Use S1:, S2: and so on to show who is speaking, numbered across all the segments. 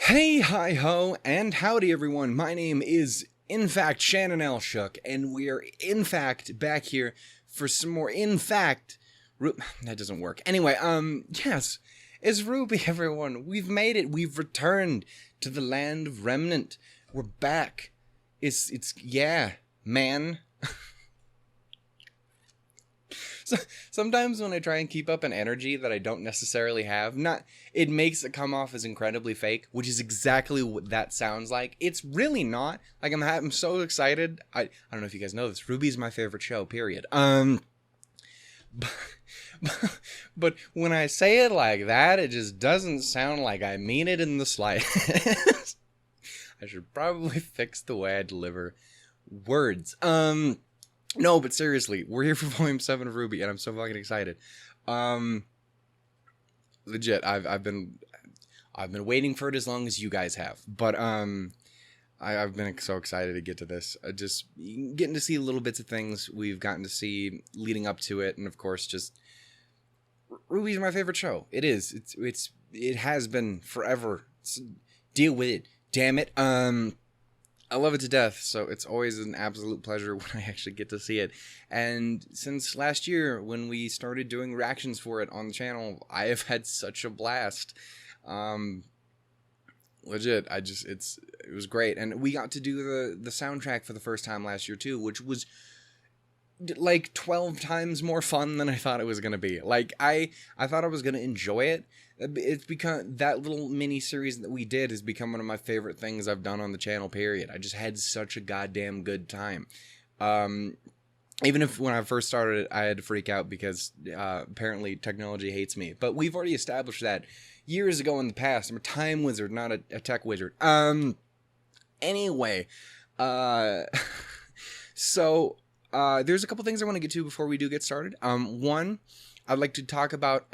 S1: Hey, hi ho, and howdy everyone. My name is, in fact, Shannon Elshook, and we are, in fact, back here for some more, that doesn't work. Anyway, yes, it's RWBY, everyone. We've made it. We've returned to the land of Remnant. We're back. Yeah, man. So sometimes when I try and keep up an energy that I don't necessarily have, it makes it come off as incredibly fake, which is exactly what that sounds like. It's really not. Like I'm so excited. I don't know if you guys know this. RWBY's my favorite show. Period. But when I say it like that, it just doesn't sound like I mean it in the slightest. I should probably fix the way I deliver words. No, but seriously, we're here for Volume 7 of RWBY, and I'm so fucking excited. Legit, I've been waiting for it as long as you guys have, but I've been so excited to get to this. Just getting to see little bits of things we've gotten to see leading up to it, and of course, just RWBY's my favorite show. It is. It has been forever. Deal with it, damn it. I love it to death, so it's always an absolute pleasure when I actually get to see it. And since last year, when we started doing reactions for it on the channel, I have had such a blast. Legit, it was great. And we got to do the soundtrack for the first time last year too, which was like 12 times more fun than I thought it was going to be. Like, I thought I was going to enjoy it. It's become, that little mini series that we did has become one of my favorite things I've done on the channel, period. I just had such a goddamn good time. Even if when I first started it, I had to freak out because apparently technology hates me. But we've already established that years ago in the past. I'm a time wizard, not a tech wizard. Anyway, so there's a couple things I want to get to before we do get started. One, I'd like to talk about,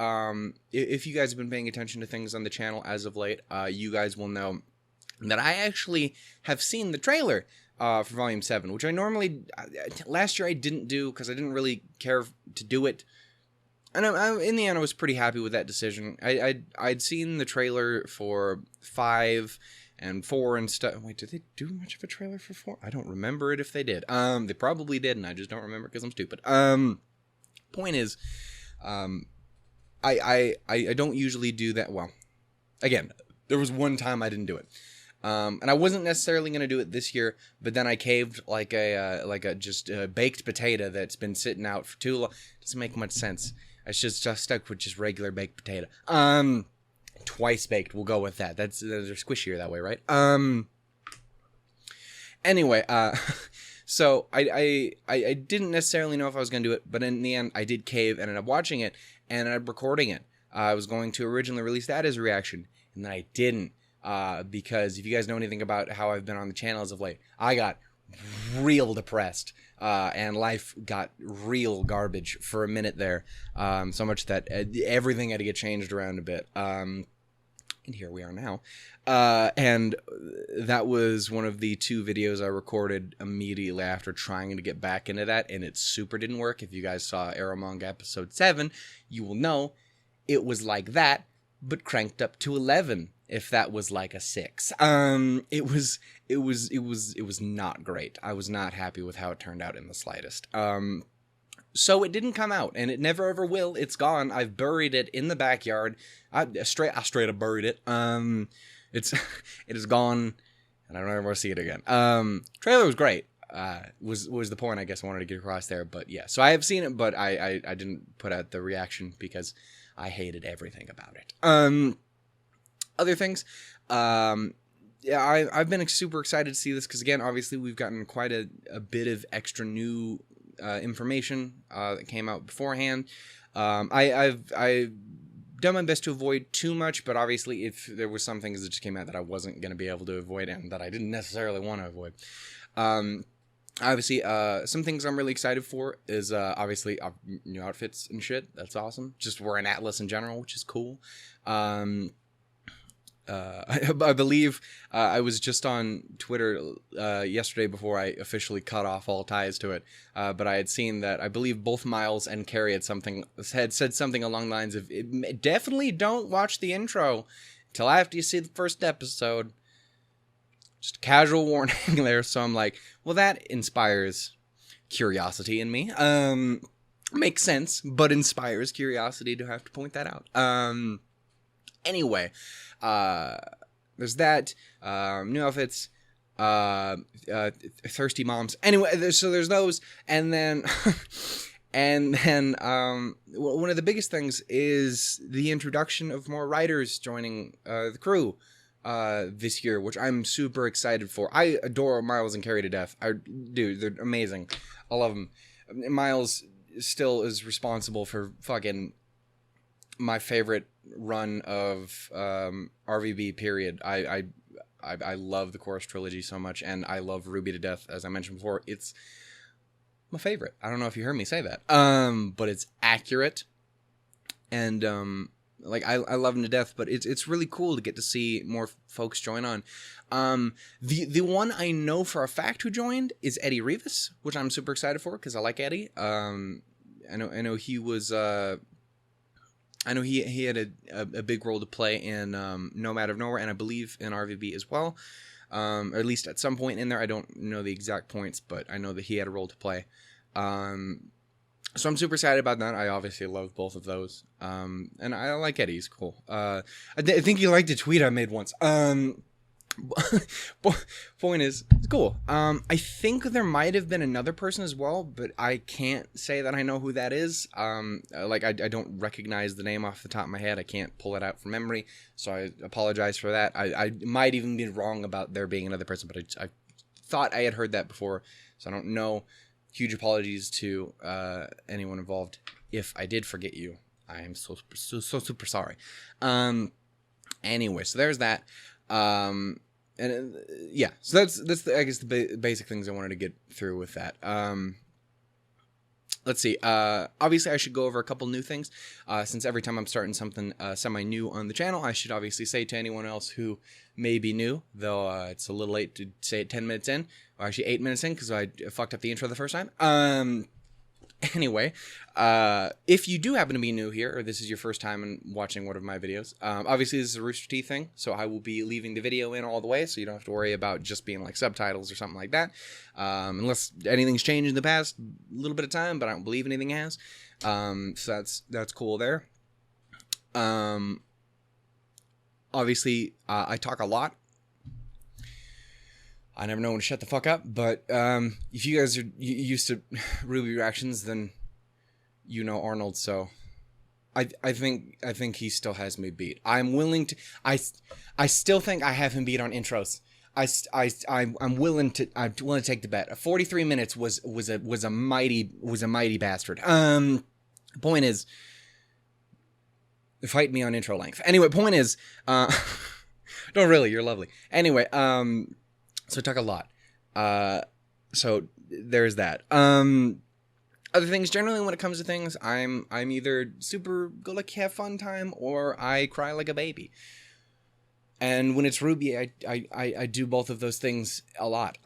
S1: if you guys have been paying attention to things on the channel as of late, you guys will know that I actually have seen the trailer for Volume 7, which I normally, last year I didn't do because I didn't really care to do it. And in the end, I was pretty happy with that decision. I'd seen the trailer for 5 and 4 and stuff. Wait, did they do much of a trailer for 4? I don't remember it if they did. They probably did, and I just don't remember because I'm stupid. Point is, I don't usually do that. Well, again, there was one time I didn't do it. And I wasn't necessarily going to do it this year, but then I caved like a just baked potato that's been sitting out for too long. Doesn't make much sense. I should just stuck with just regular baked potato. Twice baked, we'll go with that. They're squishier that way, right? Anyway, so I didn't necessarily know if I was going to do it, but in the end, I did cave, ended up watching it, and ended up recording it. I was going to originally release that as a reaction, and then I didn't, because if you guys know anything about how I've been on the channel as of late, I got real depressed, and life got real garbage for a minute there, so much that everything had to get changed around a bit, and here we are now. And that was one of the 2 videos I recorded immediately after trying to get back into that, and it super didn't work. If you guys saw Arrow Manga episode 7, you will know it was like that, but cranked up to 11, if that was like a 6. It was not great. I was not happy with how it turned out in the slightest. So it didn't come out, and it never ever will. It's gone. I've buried it in the backyard. I straight up buried it. It is gone, and I don't ever want to see it again. Trailer was great. Was the point I guess I wanted to get across there. But yeah, so I have seen it, but I didn't put out the reaction because I hated everything about it. Other things, yeah, I've been super excited to see this because, again, obviously we've gotten quite a bit of extra new information that came out beforehand. I've done my best to avoid too much, but obviously if there were some things that just came out that I wasn't going to be able to avoid and that I didn't necessarily want to avoid. Obviously, some things I'm really excited for is, obviously, new outfits and shit. That's awesome. Just wearing Atlas in general, which is cool. I believe I was just on Twitter yesterday before I officially cut off all ties to it, but I had seen that I believe both Miles and Carrie had said something along the lines of, definitely don't watch the intro till after you see the first episode. Just a casual warning there. So I'm like, well, that inspires curiosity in me. Makes sense, but inspires curiosity to have to point that out. Anyway, there's that. New outfits. Thirsty moms. Anyway, so there's those, and then one of the biggest things is the introduction of more writers joining the crew this year, which I'm super excited for. I adore Miles and Carrie to death. Dude, they're amazing. I love them. Miles still is responsible for fucking my favorite run of RWBY period. I love the Chorus trilogy so much, and I love RWBY to death. As I mentioned before, it's my favorite. I don't know if you heard me say that, but it's accurate, and like I love him to death. But it's really cool to get to see more folks join on. The one I know for a fact who joined is Eddie Rivas, which I'm super excited for because I like Eddie. I know he was. I know he had a big role to play in Nomad of Nowhere, and I believe in RWBY as well, or at least at some point in there. I don't know the exact points, but I know that he had a role to play. So I'm super excited about that. I obviously love both of those, and I like Eddie. He's cool. I think you liked a tweet I made once. Point is, it's cool. I think there might have been another person as well, but I can't say that I know who that is. Like I don't recognize the name off the top of my head. I can't pull it out from memory, so I apologize for that. I might even be wrong about there being another person, but I thought I had heard that before, so I don't know. Huge apologies to anyone involved if I did forget you. I am so super sorry. Anyway, so there's that. And yeah, so that's I guess the basic things I wanted to get through with that. Let's see. Obviously, I should go over a couple new things. Since every time I'm starting something semi-new on the channel, I should obviously say to anyone else who may be new, though it's a little late to say it 10 minutes in, or actually 8 minutes in because I fucked up the intro the first time. Anyway, if you do happen to be new here, or this is your first time in watching one of my videos, obviously this is a Rooster Teeth thing, so I will be leaving the video in all the way, so you don't have to worry about just being like subtitles or something like that, unless anything's changed in the past little bit of time, but I don't believe anything has, so that's cool there. Obviously, I talk a lot. I never know when to shut the fuck up, but if you guys are used to RWBY reactions, then you know Arnold. So I think he still has me beat. I'm willing to. I still think I have him beat on intros. I'm willing to take the bet. 43 minutes was a mighty bastard. Point is, fight me on intro length. Anyway, point is, don't really. You're lovely. Anyway, so I talk a lot. So there's that. Other things, generally when it comes to things, I'm either super go like have fun time or I cry like a baby. And when it's RWBY, I do both of those things a lot.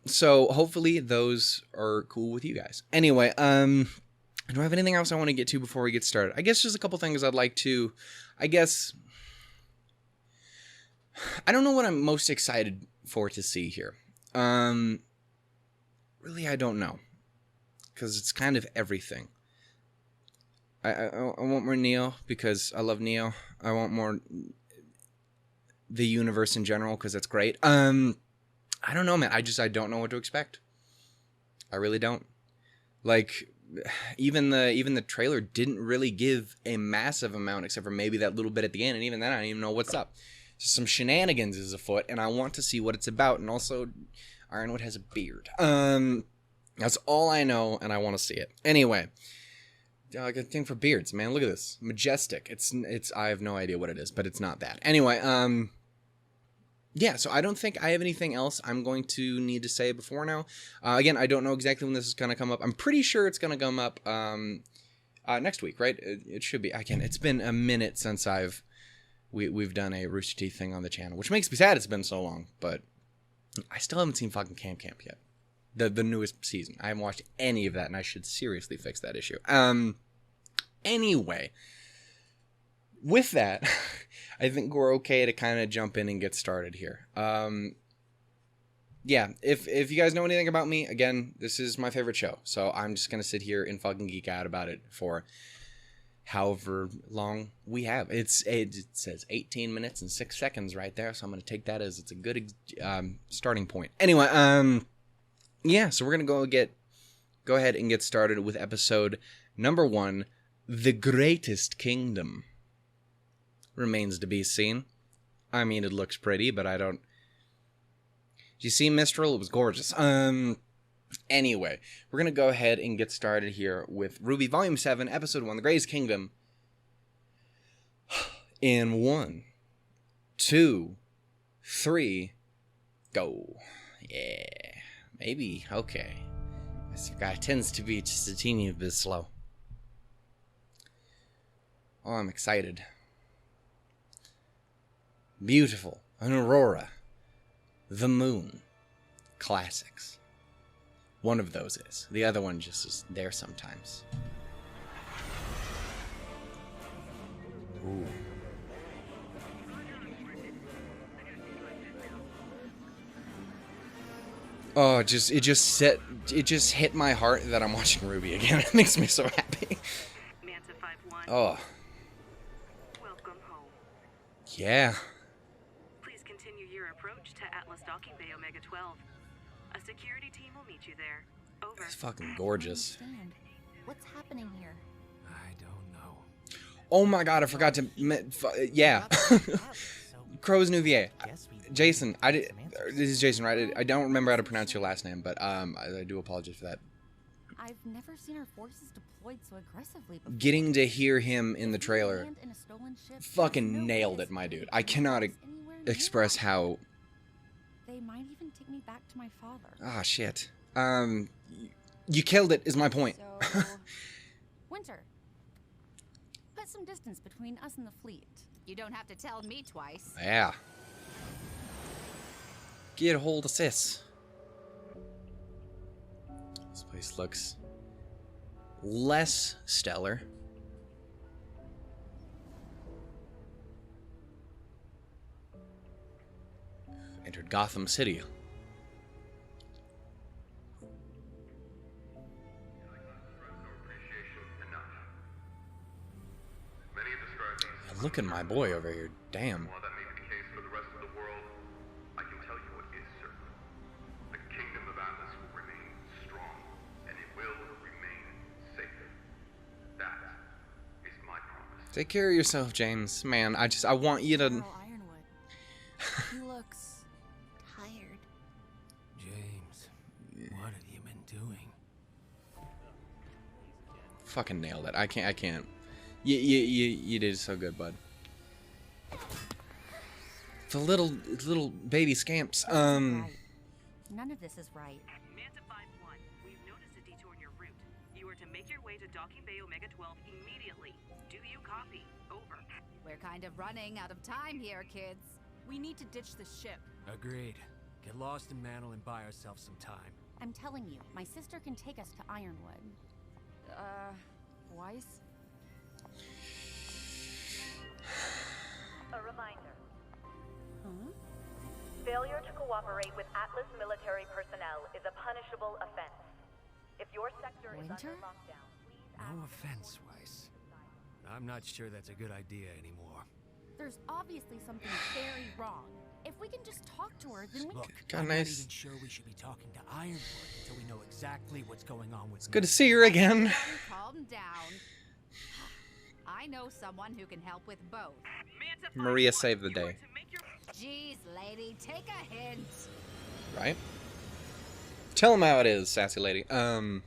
S1: So hopefully those are cool with you guys. Anyway, do I have anything else I want to get to before we get started? I guess just a couple things I'd like to, I don't know what I'm most excited for to see here. Really, I don't know. Because it's kind of everything. I want more Neo because I love Neo. I want more the universe in general because that's great. I don't know, man. I don't know what to expect. I really don't. Like, even the trailer didn't really give a massive amount except for maybe that little bit at the end, and even then I don't even know what's up. Some shenanigans is afoot, and I want to see what it's about. And also, Ironwood has a beard. That's all I know, and I want to see it. Anyway, I got a thing for beards, man. Look at this, majestic. It's. I have no idea what it is, but it's not that. Anyway, yeah. So I don't think I have anything else I'm going to need to say before now. Again, I don't know exactly when this is going to come up. I'm pretty sure it's going to come up next week, right? It should be. Again, it's been a minute since we've done a Rooster Teeth thing on the channel, which makes me sad it's been so long, but I still haven't seen fucking Camp yet. The newest season. I haven't watched any of that, and I should seriously fix that issue. Anyway, with that, I think we're okay to kind of jump in and get started here. Yeah, if you guys know anything about me, again, this is my favorite show. So I'm just going to sit here and fucking geek out about it for however long we have. It says 18 minutes and 6 seconds right there, so I'm going to take that as it's a good starting point. Anyway, yeah, so we're going to go ahead and get started with episode number 1, The Greatest Kingdom. Remains to be seen. I mean, it looks pretty, but I don't... Did you see Mistral? It was gorgeous. Anyway, we're going to go ahead and get started here with RWBY Volume 7, Episode 1, The Greatest Kingdom. In 1, 2, 3, go. Yeah, maybe. Okay. This guy tends to be just a teeny bit slow. Oh, I'm excited. Beautiful. An aurora. The moon. Classics. One of those is. The other one just is there sometimes. Ooh. Oh, it just hit my heart that I'm watching RWBY again. It makes me so happy. Oh.
S2: Welcome home.
S1: Yeah.
S2: Please continue your approach to Atlas Docking Bay Omega 12. A security team will meet you there. Over.
S1: It's fucking gorgeous.
S3: What's happening here?
S4: I don't know.
S1: Oh my god, I forgot to... yeah. Crow's New VA. Jason, this is Jason, right? I don't remember how to pronounce your last name, but I do apologize for that.
S3: I've never seen our forces deployed so aggressively before.
S1: Getting to hear him in the trailer fucking nailed it, my dude. I cannot express how...
S3: They might even take me back to my father.
S1: Ah, shit. You killed it, is my point.
S3: So, Winter, put some distance between us and the fleet.
S5: You don't have to tell me twice.
S1: Yeah. Get a hold of sis. This place looks less stellar. Entered Gotham City. Look at my boy over here. Damn.
S6: While that may be the case for the rest of the world, I can tell you what is certain. The kingdom of Atlas will remain strong, and it will remain safe. That is my promise.
S1: Take care of yourself, James. Man, I want you to...
S3: General Ironwood. He looks tired.
S4: James, what have you been doing?
S1: Fucking nailed it. I can't. You did so good, bud. The little baby scamps.
S3: None of this is right.
S2: Manta 5-1, we've noticed a detour in your route. You are to make your way to Docking Bay Omega 12 immediately. Do you copy? Over.
S5: We're kind of running out of time here, kids.
S7: We need to ditch the ship.
S4: Agreed. Get lost in Mantle and buy ourselves some time.
S3: I'm telling you, my sister can take us to Ironwood.
S7: Weiss?
S8: A reminder.
S3: Huh?
S8: Failure to cooperate with Atlas military personnel is a punishable offense. If your sector is
S3: Winter?
S8: under lockdown, please
S4: No offense, Weiss. I'm not sure that's a good idea anymore.
S3: There's obviously something very wrong. If we can just talk to her, then we
S4: Look,
S1: God,
S4: I'm
S1: nice.
S4: not even sure we should be talking to Ironwood until we know exactly what's going on with
S1: It's good to see her again.
S5: Calm down. I know someone who can help with both.
S2: Manta 5-1,
S1: Maria saved the
S2: you are
S1: day.
S2: to make your...
S5: Jeez, lady, take a hint.
S1: Right? Tell him how it is, sassy lady. I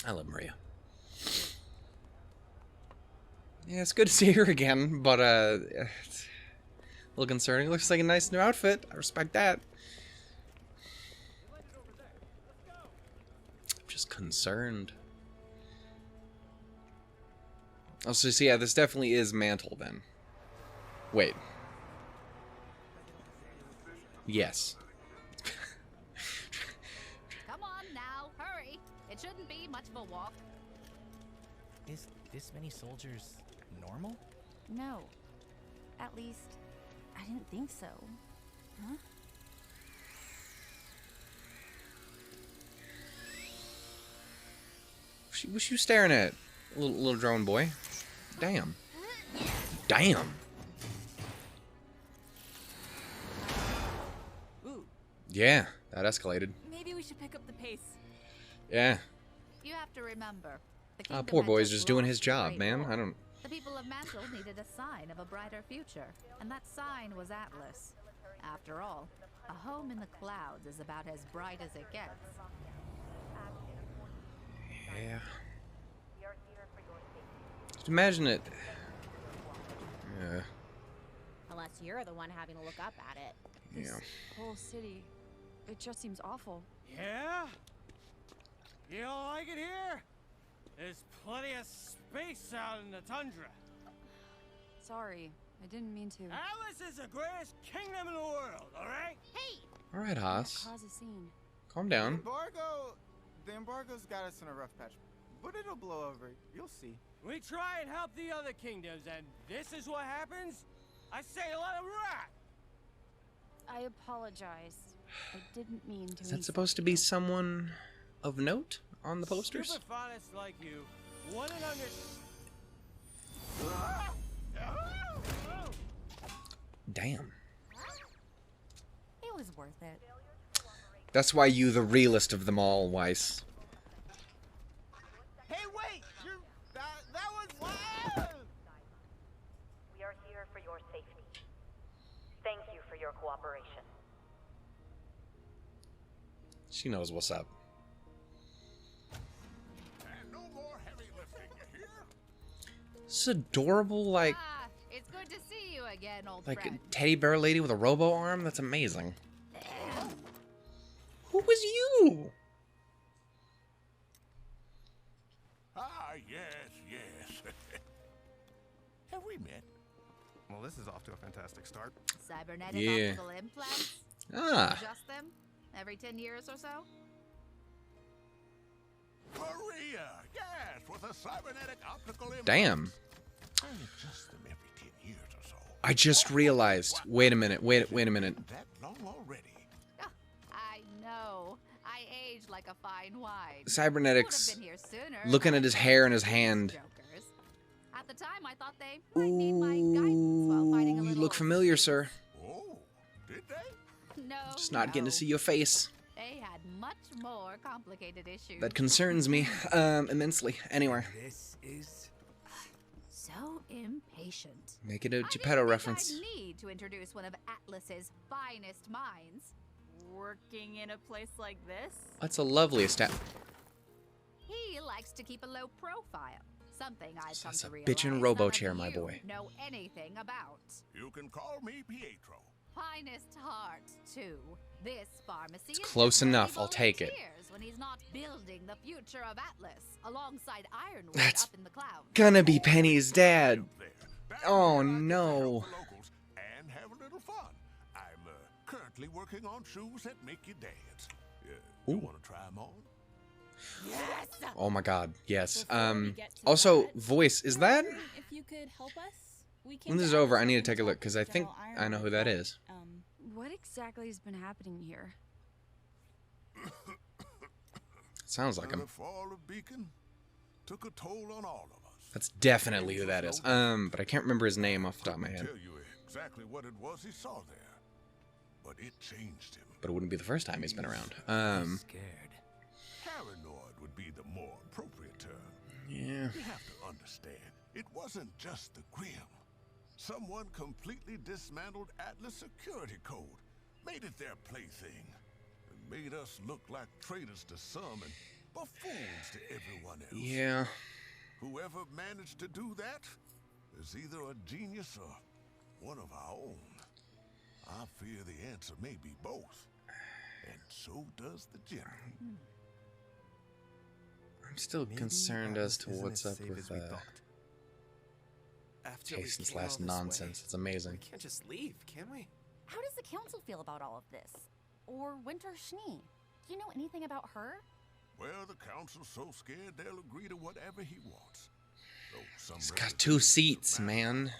S1: love Maria. Yeah, it's good to see her again, but it's a little concerning. Looks like a nice new outfit. I respect that. I'm just concerned. Oh, so yeah, this definitely is Mantle then. Wait. Yes.
S5: Come on now, hurry. It shouldn't be much of a walk.
S9: Is this many soldiers normal?
S3: No. At least, I didn't think so. Huh?
S1: What's you staring at, little drone boy? Damn. Damn.
S7: Ooh,
S1: Yeah, that escalated.
S7: maybe we should pick up the pace.
S1: Yeah.
S5: You have to remember. The
S1: Ah,
S5: kingdom
S1: poor
S5: had
S1: boy's
S5: just
S1: just doing
S5: lost
S1: his
S5: the
S1: job,
S5: Great
S1: man.
S5: War.
S1: I don't.
S5: The people of Mantle needed a sign of a brighter future, and that sign was Atlas. After all, a home in the clouds is about as bright as it gets.
S1: Yeah. Just imagine it. Yeah.
S3: Unless you're the one having to look up at it.
S1: Yeah.
S7: Whole city, it just seems awful.
S4: Yeah? You don't like it here? There's plenty of space out in the tundra.
S7: Sorry, I didn't mean to.
S4: Atlas is the greatest kingdom in the world, alright?
S1: All right, Haas.
S7: Cause a scene.
S1: Calm down.
S9: The embargo's got us in a rough patch, but it'll blow over. You'll see.
S4: We try and help the other kingdoms, and this is what happens? I say let them rot!
S7: I apologize. I didn't mean to.
S1: Is that supposed to be someone of note on the posters?
S4: Stupid phonics like you wouldn't understand.
S1: Damn.
S3: It was worth it.
S1: That's why you the realest of them all, Weiss.
S9: Hey, wait! That was wild!
S8: We are here for your safety. Thank you for your cooperation.
S1: She knows what's up.
S6: And no more heavy lifting, you hear?
S1: This adorable, like
S5: It's good to see you again, old
S1: a
S5: friend.
S1: teddy bear lady with a robo arm. That's amazing. Who was you?
S6: Ah, yes. Have we met?
S10: Well, this is off to a fantastic start.
S5: Cybernetic
S1: Yeah.
S5: optical implants?
S1: Ah,
S5: Adjust them every 10 years or so?
S6: Maria! Yes, with a cybernetic optical implant.
S1: damn.
S6: I adjust them every 10 years or so.
S1: I just realized. Wait a minute. Wait a minute.
S6: That long already.
S5: I know. I age like a fine wine.
S1: Cybernetics.
S5: Would have been here sooner,
S1: Looking
S5: but
S1: at his hair and his
S5: these
S1: hand.
S5: jokers. At the time, I thought they might need my guidance while fighting a
S1: Ooh, you
S5: little
S1: look familiar, sir.
S6: Oh, did they?
S5: No,
S1: Just not getting
S5: no.
S1: to see your face.
S5: They had much more complicated issues.
S1: That concerns me immensely. Anyway,
S4: This is...
S5: So impatient.
S1: make it a
S5: I didn't
S1: Geppetto
S5: think
S1: reference.
S5: I'd need to introduce one of Atlas's finest minds.
S7: Working in a place like this?
S1: That's a lovely estat.
S5: He likes to keep a low profile. Something I've come
S1: That's
S5: to
S1: a
S5: realize
S1: bitchin'
S5: none
S1: robo
S5: of
S1: chair, my
S5: you
S1: boy.
S5: know anything about.
S6: You can call me Pietro.
S5: Finest heart, too. This pharmacy is
S1: close
S5: just where
S1: enough,
S5: he
S1: I'll take it.
S5: volunteers when he's not building the future of Atlas alongside Ironwood
S1: That's
S5: up in the clouds.
S1: Gonna be Penny's dad.
S6: Up there. That's
S1: Oh,
S6: where I get to
S1: no.
S6: help the locals and have a little fun. I'm currently working on shoes that make you dance. You
S1: Ooh.
S6: want to try them on?
S5: Yes!
S1: Oh my god, yes.
S7: Before we get to
S1: Also,
S7: that,
S1: voice, is that?
S7: If you could help us, we
S1: When this is over, I need to take a look, because I think I know who that is.
S7: What exactly has been happening here?
S1: Sounds like him.
S6: The fall of Beacon took a toll on all of us.
S1: That's definitely who that is. But I can't remember his name off the top of my head.
S6: Tell you exactly what it was he saw there, but it changed him.
S1: But it wouldn't be the first time he's been around.
S4: Scared.
S6: Paranoid would be the more appropriate term.
S1: Yeah.
S6: You have to understand, it wasn't just the Grim. Someone completely dismantled Atlas security code, made it their plaything, and made us look like traitors to some and buffoons to everyone else.
S1: Yeah.
S6: Whoever managed to do that is either a genius or one of our own. I fear the answer may be both, and so does the general.
S1: I'm still concerned as to what's up with Jason's last nonsense. It's amazing.
S10: We can't just leave, can we?
S3: How does the council feel about all of this? Or Winter Schnee? Do you know anything about her?
S6: Well, the council's so scared they'll agree to whatever he wants. Though some
S1: He's got 2 seats,
S6: representatives
S1: man.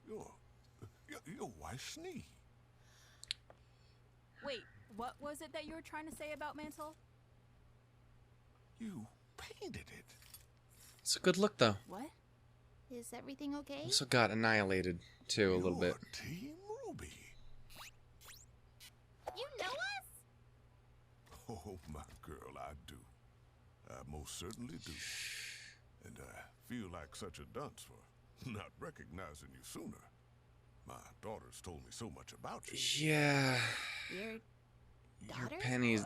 S11: Your wife's knee.
S12: Wait, what was it that you were trying to say about Mantle?
S11: You painted it.
S1: It's a good look, though.
S12: What?
S3: Is everything okay?
S1: Also got annihilated, too, a little bit.
S11: Team RWBY.
S3: You know us?
S11: Oh, my girl, I do. I most certainly do. And I feel like such a dunce for not recognizing you sooner. My daughter's told me so much about you.
S1: Yeah.
S3: Your
S1: Your pennies.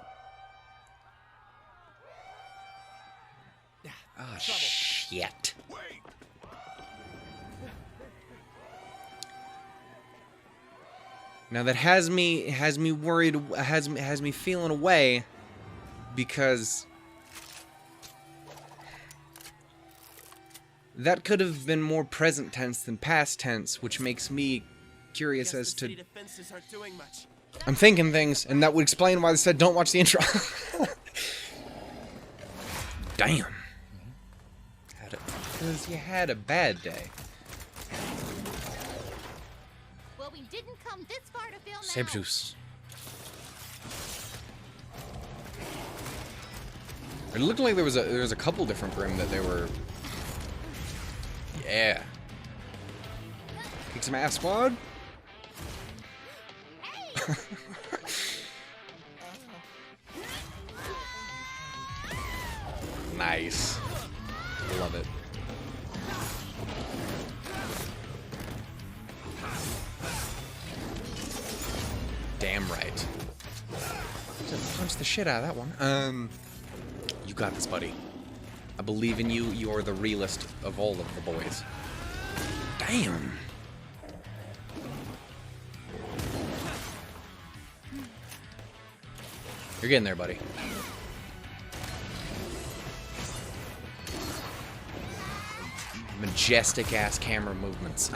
S1: Oh, shit.
S11: Wait.
S1: Now that has me worried, has me feeling away, because that could have been more present tense than past tense, which makes me curious as to. I'm thinking things, and that would explain why they said don't watch the intro. Damn. Because you had a bad day.
S3: Well, we didn't come this far to film
S1: Saber juice. It looked like there was a couple different Grim that they were. Yeah. Kick some ass, squad. Nice. Love it. Damn right. Just punch the shit out of that one. You got this, buddy. I believe in you. You are the realest of all of the boys. Damn. You're getting there, buddy. Majestic ass camera movements.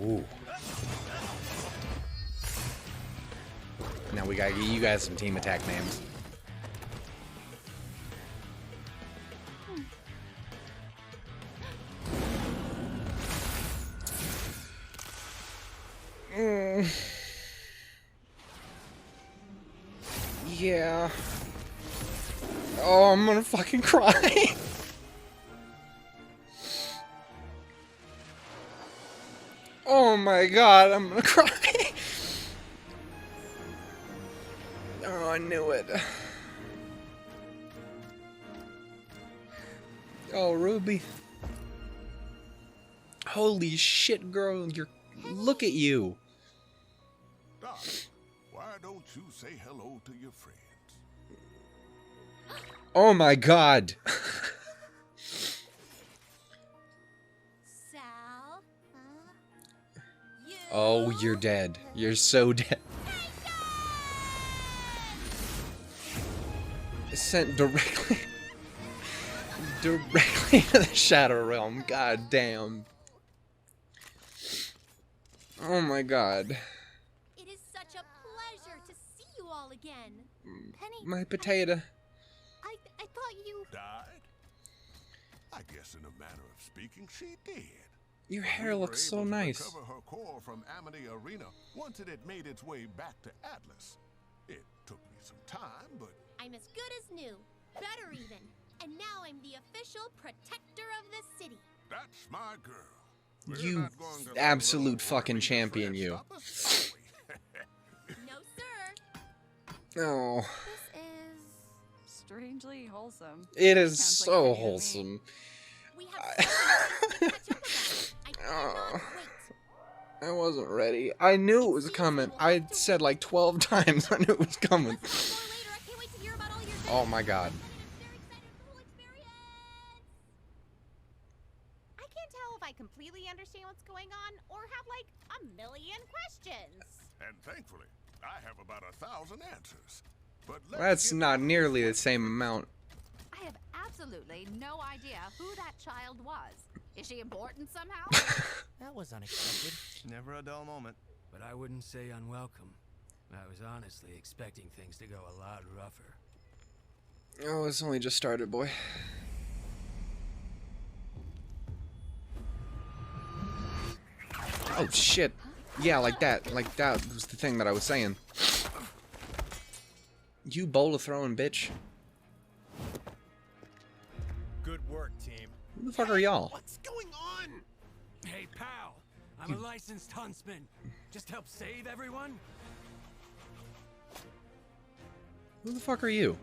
S1: Ooh. Now we gotta get you guys some team attack names. Yeah. Oh, I'm gonna fucking cry. Oh my god, I'm gonna cry. Oh, I knew it. Oh, Ruby. Holy shit, girl. Look at you.
S11: Doc, why don't you say hello to your friends?
S1: Oh my god.
S3: Sal?
S1: Oh, you're dead. You're so dead. Sent directly to the Shadow Realm. God damn. Oh my god.
S3: It is such a pleasure to see you all again. Penny,
S1: My potato.
S3: I thought you
S11: Died? I guess in a manner of speaking, she did.
S1: Your hair looks so nice.
S11: Recover her core from Amity Arena once it had made its way back to Atlas. It took me some time, but
S3: I'm as good as new. Better even. And now I'm the official protector of the city.
S11: that's my girl.
S1: You absolute fucking champion, you.
S3: No, sir.
S1: Oh.
S12: This is strangely wholesome.
S1: It is
S12: Sounds like
S1: so
S12: you're gonna
S1: wholesome.
S3: We have so much to catch up about. I cannot wait.
S1: I wasn't ready. I knew it was coming. I said like 12 times I knew it was coming. Oh my god.
S7: I can't tell if I completely understand what's going on or have like a million questions.
S11: And thankfully, I have about 1,000 answers. But
S1: That's not nearly the same amount.
S5: I have absolutely no idea who that child was. Is she important somehow?
S4: That was unexpected,
S10: Never a dull moment.
S4: but I wouldn't say unwelcome. I was honestly expecting things to go a lot rougher.
S1: Oh, it's only just started, boy. Oh, shit. Yeah, like that. Like that was the thing that I was saying. You boulder throwing bitch.
S4: Good work, team.
S1: Who the fuck are y'all?
S4: What's going on? Hey, pal. I'm a licensed huntsman. Just help save everyone?
S1: Who the fuck are you?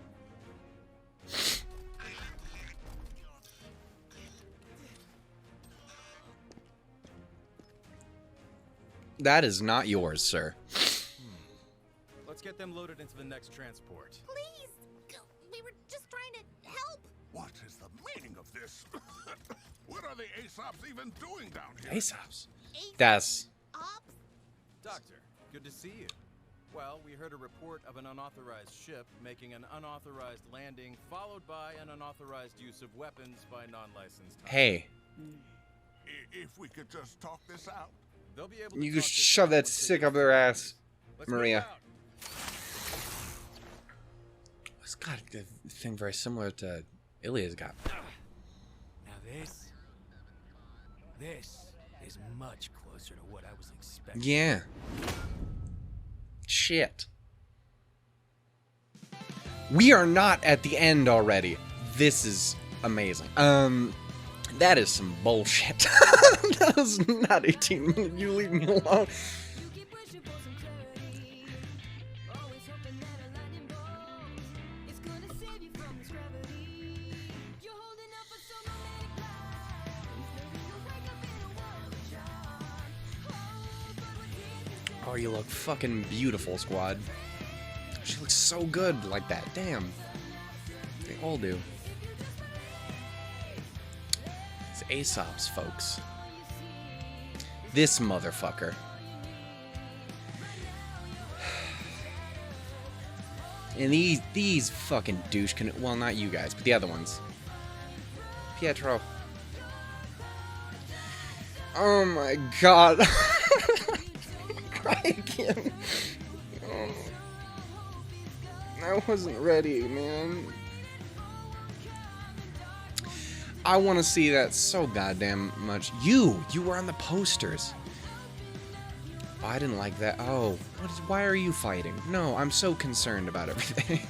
S1: That is not yours, sir.
S4: Let's get them loaded into the next transport.
S7: Please! We were just trying to help!
S11: What is the meaning of this? What are the Aesops even doing down here?
S1: Aesops? That's...
S4: Doctor, good to see you. Well, we heard a report of an unauthorized ship making an unauthorized landing, followed by an unauthorized use of weapons by non-licensed.
S1: Hey.
S11: If we could just talk this out.
S4: They'll be able to
S1: You just shove that stick up their ass, Maria. It's got a thing very similar to Ilya's got.
S4: Now this is much closer to what I was expecting.
S1: Yeah. Shit. We are not at the end already. This is amazing. That is some bullshit. That was not 18 minutes. You leave me alone. Oh, you look fucking beautiful, squad. She looks so good like that. Damn. They all do. It's Aesop's, folks. This motherfucker. And these fucking douche can, well, not you guys, but the other ones. Pietro. Oh my god. Cry again. Oh. I wasn't ready, man. I want to see that so goddamn much. You were on the posters. Oh, I didn't like that. Oh, why are you fighting? No, I'm so concerned about everything.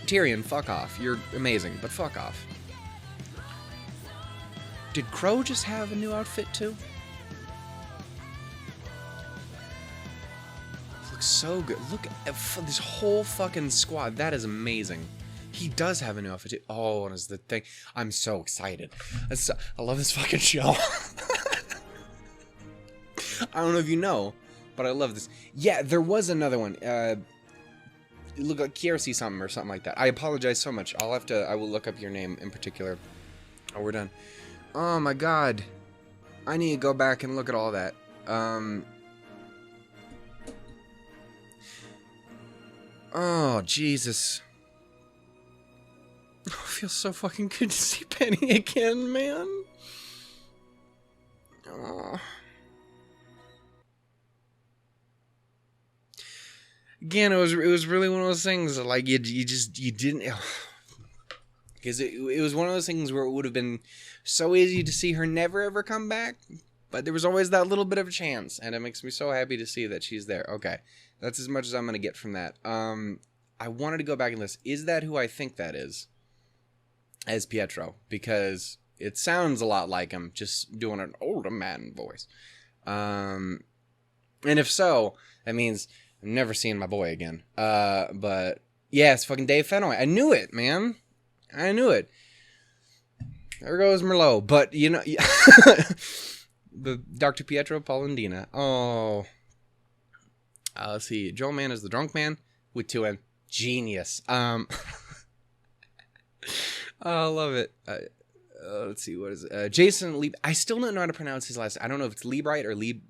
S1: Tyrion, fuck off. You're amazing, but fuck off. Did Crow just have a new outfit too? Looks so good. Look at this whole fucking squad. That is amazing. He does have a new outfit too. Oh, and it's the thing. I'm so excited. I love this fucking show. I don't know if you know, but I love this. Yeah, there was another one. It looked like Kiersey something or something like that. I apologize so much. I will look up your name in particular. Oh, we're done. Oh my god. I need to go back and look at all that. Oh, Jesus. Oh, it feels so fucking good to see Penny again, man. Oh. Again, it was really one of those things that, like, you didn't, because it was one of those things where it would have been so easy to see her never ever come back, but there was always that little bit of a chance, and it makes me so happy to see that she's there. Okay, that's as much as I'm gonna get from that. I wanted to go back and listen. Is that who I think that is? As Pietro, because it sounds a lot like him, just doing an older man voice. And if so, that means I'm never seeing my boy again. But yeah, it's fucking Dave Fenway. I knew it, man. I knew it. There goes Merlot. But you know, the Dr. Pietro, Paul and Dina. Oh, let's see. Joel Mann is the drunk man with 2 N. Genius. I love it. Let's see, what is it? Jason Lieb. I still don't know how to pronounce his last name. I don't know if it's Liebright or Lieb.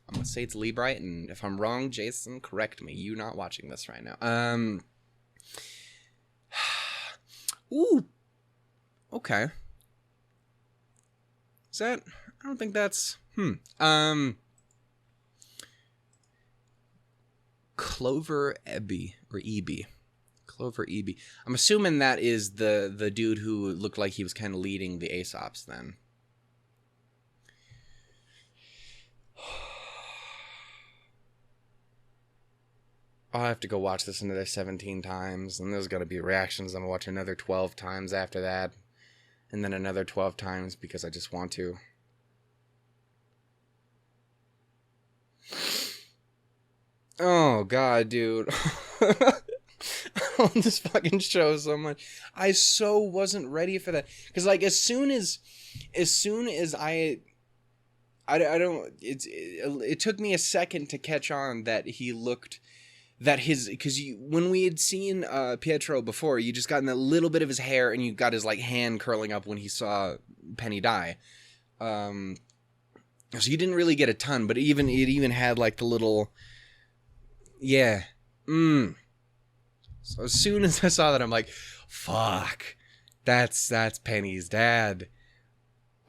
S1: I'm gonna say it's Liebright, and if I'm wrong, Jason, correct me. You not watching this right now. Ooh. Okay. Is that? I don't think that's. Clover Eby or Eby. Clover EB. I'm assuming that is the dude who looked like he was kind of leading the Aesops then. I'll have to go watch this another 17 times, and there's going to be reactions. I'm going to watch another 12 times after that, and then another 12 times because I just want to. Oh, God, dude. I love this fucking show so much. I so wasn't ready for that. Because, like, as soon as it took me a second to catch on that he looked... because when we had seen Pietro before, you just gotten a little bit of his hair and you got his like hand curling up when he saw Penny die. So you didn't really get a ton, but it even had like the little, yeah, So as soon as I saw that, I'm like, fuck, that's Penny's dad.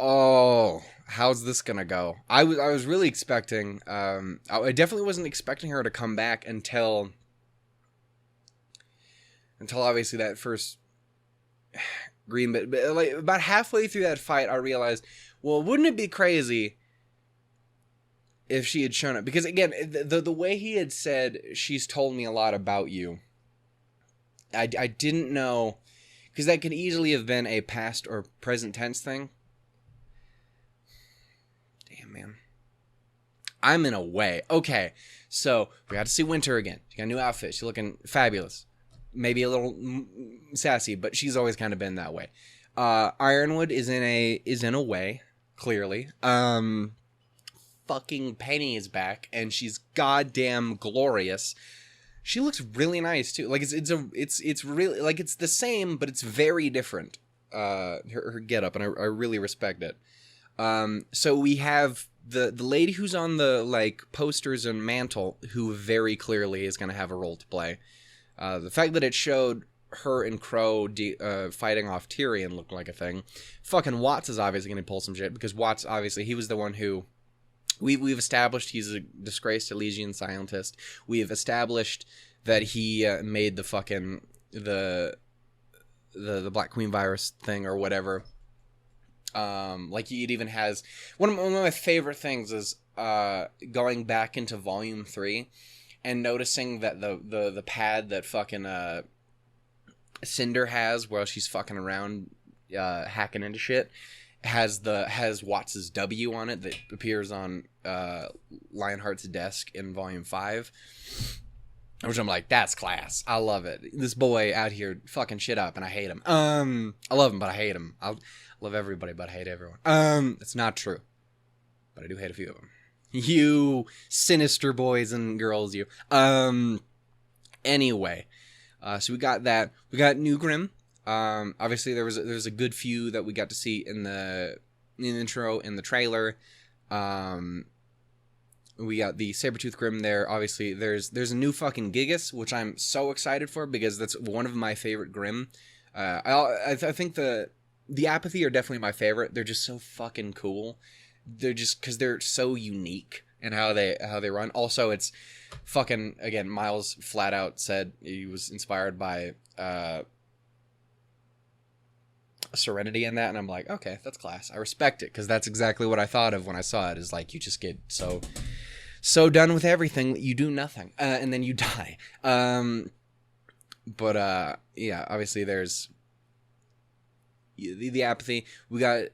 S1: Oh, how's this gonna go? I was really expecting, I definitely wasn't expecting her to come back until obviously that first green bit. But like about halfway through that fight, I realized, well, wouldn't it be crazy if she had shown up? Because again, the way he had said, she's told me a lot about you. I didn't know, because that could easily have been a past or present tense thing. Man, I'm in a way. Okay, so we got to see Winter again. She got a new outfit. She's looking fabulous. Maybe a little sassy, but she's always kind of been that way. Ironwood is in a way, clearly. Fucking Penny is back, and she's goddamn glorious. She looks really nice too. Like it's really like it's the same, but it's very different. Her getup, and I really respect it. So we have the lady who's on the like posters and mantle, who very clearly is going to have a role to play. The fact that it showed her and Crow fighting off Tyrion looked like a thing. Fucking Watts is obviously going to pull some shit, because Watts, obviously, he was the one who we've established he's a disgraced Elysian scientist. We have established that he made the fucking the Black Queen virus thing or whatever. Like it even has one of my favorite things is going back into Volume 3 and noticing that the pad that fucking Cinder has while she's fucking around hacking into shit has Watts's W on it that appears on Lionheart's desk in Volume 5. Which I'm like, that's class. I love it. This boy out here fucking shit up, and I hate him. I love him, but I hate him. I love everybody, but I hate everyone. It's not true. But I do hate a few of them. You sinister boys and girls, you. Anyway. So we got that. We got New Grimm. Obviously, there was a good few that we got to see in the intro, in the trailer. We got the Sabretooth Grimm there. Obviously, there's a new fucking Gigas, which I'm so excited for, because that's one of my favorite Grimm. I think the Apathy are definitely my favorite. They're just so fucking cool. They're just, because they're so unique in how they run. Also, it's fucking, again, Miles flat out said he was inspired by Serenity in that, and I'm like, okay, that's class. I respect it, because that's exactly what I thought of when I saw it, is like, you just get so done with everything that you do nothing, and then you die. But yeah, obviously there's the Apathy. We got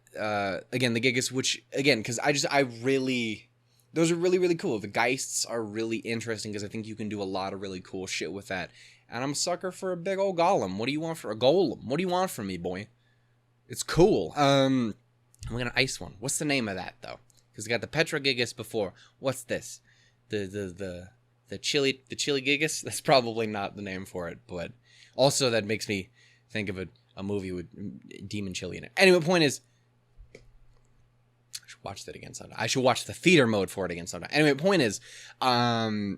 S1: again the Gigas, which again, because those are really, really cool. The Geists are really interesting, because I think you can do a lot of really cool shit with that. And I'm a sucker for a big old golem. What do you want for a golem? What do you want from me, boy? It's cool. I'm gonna ice one. What's the name of that though? Because I got the Petra Gigas before. What's this? The chili Gigas? That's probably not the name for it, but also that makes me think of a movie with demon chili in it. Anyway, point is, I should watch that again sometime. I should watch the theater mode for it again sometime. Anyway, point is, yeah.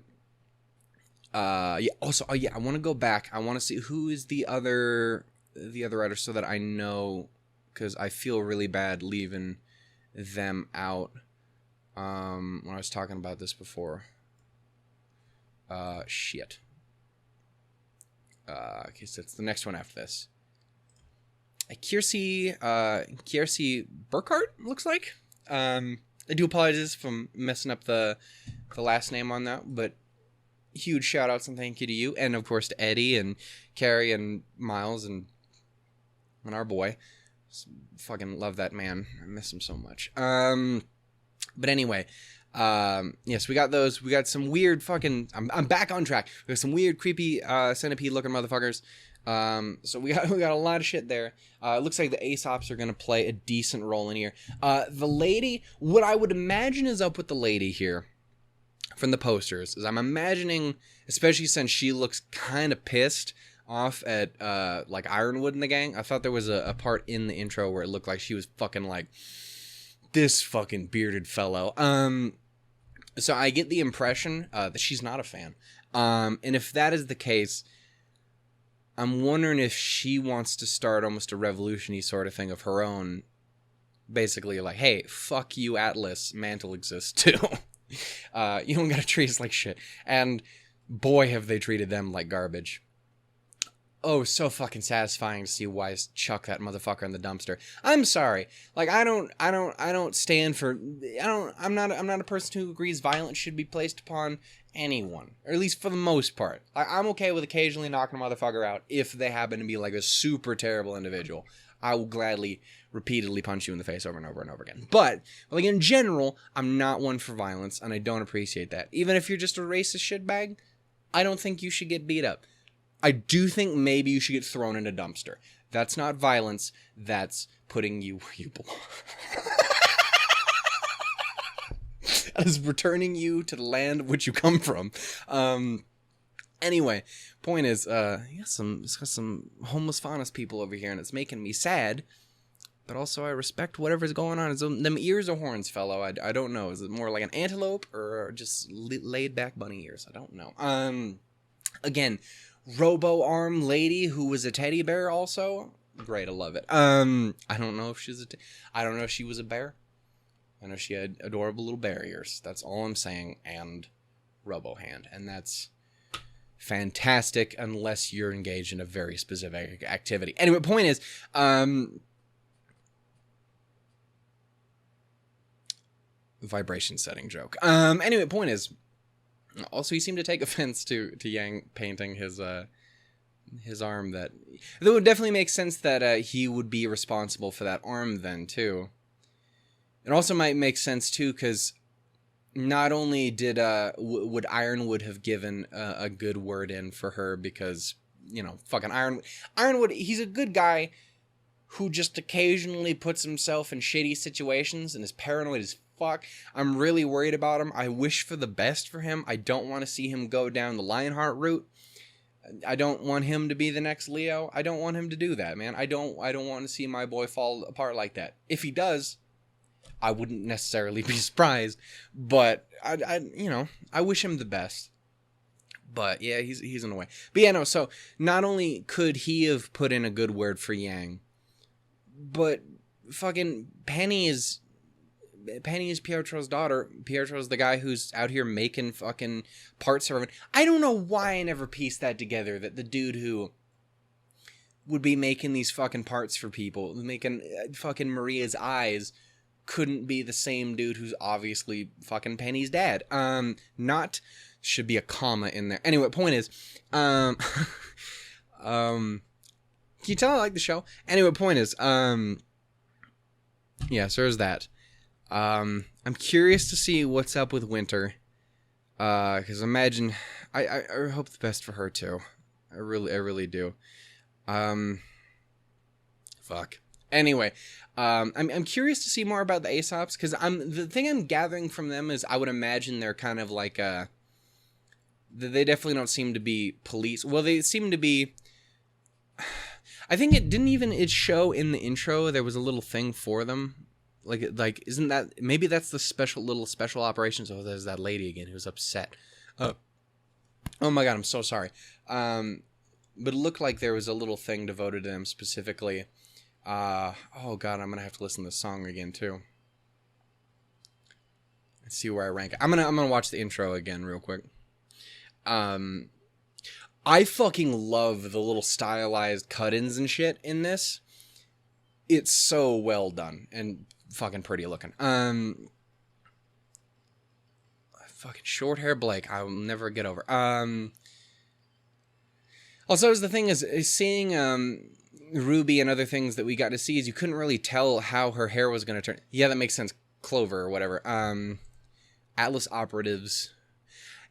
S1: Also, oh yeah, I want to go back. I want to see who is the other writer, so that I know, because I feel really bad leaving them out. When I was talking about this before. Shit. Okay, so it's the next one after this. Kiersey Burkhart, looks like. I do apologize for messing up the last name on that, but huge shout outs and thank you to you, and of course to Eddie and Carrie and Miles and our boy. Fucking love that man. I miss him so much. But anyway, yes, we got those. We got some weird fucking. I'm back on track. We got some weird, creepy centipede looking motherfuckers. So we got a lot of shit there. It looks like the Aesops are gonna play a decent role in here. The lady, what I would imagine is up with the lady here from the posters is I'm imagining, especially since she looks kind of pissed off at like Ironwood and the gang. I thought there was a part in the intro where it looked like she was fucking like this fucking bearded fellow. So I get the impression that she's not a fan. And if that is the case, I'm wondering if she wants to start almost a revolution-y sort of thing of her own. Basically like, hey, fuck you, Atlas. Mantle exists too. You don't gotta treat us like shit. And boy, have they treated them like garbage. Oh, so fucking satisfying to see Wise chuck that motherfucker in the dumpster. I'm sorry. Like, I'm not a person who agrees violence should be placed upon anyone. Or at least for the most part. I'm okay with occasionally knocking a motherfucker out if they happen to be like a super terrible individual. I will gladly repeatedly punch you in the face over and over and over again. But, like, in general, I'm not one for violence, and I don't appreciate that. Even if you're just a racist shitbag, I don't think you should get beat up. I do think maybe you should get thrown in a dumpster. That's not violence. That's putting you where you belong. That is returning you to the land which you come from. Anyway, point is, it's got some homeless faunus people over here, and it's making me sad. But also, I respect whatever's going on. Is them ears or horns, fellow? I don't know. Is it more like an antelope or just laid back bunny ears? I don't know. Again, robo-arm lady who was a teddy bear also. Great, I love it. I don't know if she's I don't know if she was a bear. I know she had adorable little bear ears. That's all I'm saying. And robo-hand. And that's fantastic unless you're engaged in a very specific activity. Anyway, point is, vibration setting joke. Anyway, point is, also, he seemed to take offense to Yang painting his arm. That it would definitely make sense that he would be responsible for that arm then too. It also might make sense too because not only did would Ironwood have given a good word in for her because fucking Ironwood, he's a good guy who just occasionally puts himself in shitty situations and is paranoid as fuck. I'm really worried about him. I wish for the best for him. I don't want to see him go down the Lionheart route. I don't want him to be the next Leo. I don't want him to do that, man. I don't want to see my boy fall apart like that. If he does, I wouldn't necessarily be surprised, but I wish him the best. But yeah, he's in a way. But yeah, no, so not only could he have put in a good word for Yang, but fucking Penny is Pietro's daughter. Pietro's the guy who's out here making fucking parts for everyone. I don't know why I never pieced that together, that the dude who would be making these fucking parts for people, making fucking Maria's eyes, couldn't be the same dude who's obviously fucking Penny's dad. Should be a comma in there. Anyway, point is, can you tell I like the show? Anyway, point is, yeah, so there's that. I'm curious to see what's up with Winter, because imagine, I hope the best for her too. I really do. Fuck. Anyway, I'm curious to see more about the Aesops, because the thing I'm gathering from them is I would imagine they're kind of like they definitely don't seem to be police. Well, they seem to be. I think it didn't even show in the intro. There was a little thing for them. Like isn't that, maybe that's the special operations. Oh, there's that lady again who's upset. Oh my god, I'm so sorry. But it looked like there was a little thing devoted to them specifically. Oh god, I'm gonna have to listen to the song again too. Let's see where I rank it. I'm gonna watch the intro again real quick. I I fucking love the little stylized cut-ins and shit in this. It's so well done and fucking pretty looking. Fucking short hair Blake, I will never get over. Also, the thing is seeing Ruby and other things that we got to see is you couldn't really tell how her hair was going to turn. Yeah, that makes sense. Clover or whatever. Atlas operatives.